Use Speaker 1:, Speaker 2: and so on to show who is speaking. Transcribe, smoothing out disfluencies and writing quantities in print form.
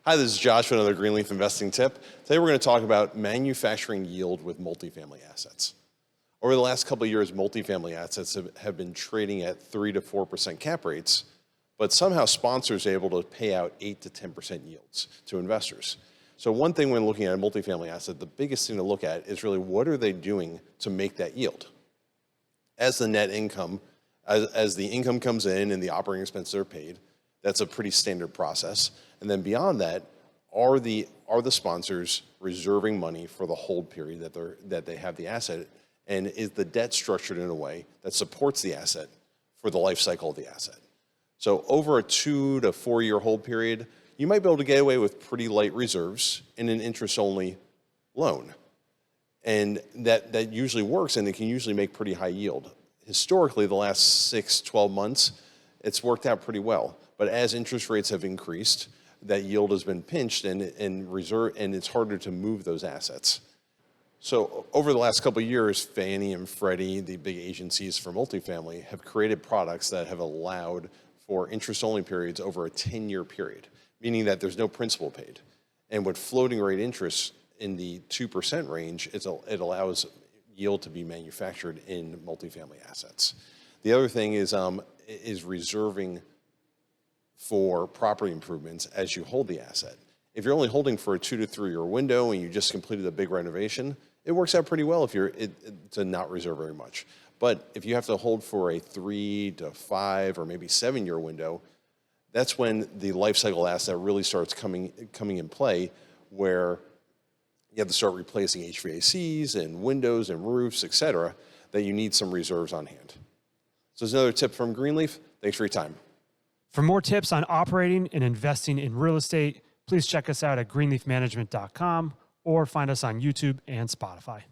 Speaker 1: Hi, this is Josh with another Greenleaf investing tip. Today we're going to talk about manufacturing yield with multifamily assets. Over the last couple of years, multifamily assets have been trading at 3 to 4% cap rates, but somehow sponsors are able to pay out 8 to 10% yields to investors. So one thing when looking at a multifamily asset, the biggest thing to look at is really what are they doing to make that yield? As the net income, as the income comes in and the operating expenses are paid, that's a pretty standard process. And then beyond that, are the sponsors reserving money for the hold period that they have the asset? And is the debt structured in a way that supports the asset for the life cycle of the asset? So over a 2 to 4 year hold period, you might be able to get away with pretty light reserves in an interest-only loan. And that usually works, and it can usually make pretty high yield. Historically, the last 6-12 months, it's worked out pretty well. But as interest rates have increased, that yield has been pinched and it's harder to move those assets. So over the last couple of years, Fannie and Freddie, the big agencies for multifamily, have created products that have allowed for interest-only periods over a 10-year period, meaning that there's no principal paid. And with floating rate interest in the 2% range, it allows yield to be manufactured in multifamily assets. The other thing is reserving for property improvements as you hold the asset. If you're only holding for a 2 to 3 year window and you just completed a big renovation, it works out pretty well if you're to not reserve very much. But if you have to hold for a 3 to 5 or maybe 7 year window, that's when the life cycle asset really starts coming in play, where you have to start replacing HVACs and windows and roofs, et cetera, that you need some reserves on hand. So there's another tip from Greenleaf. Thanks for your time.
Speaker 2: For more tips on operating and investing in real estate, please check us out at greenleafmanagement.com or find us on YouTube and Spotify.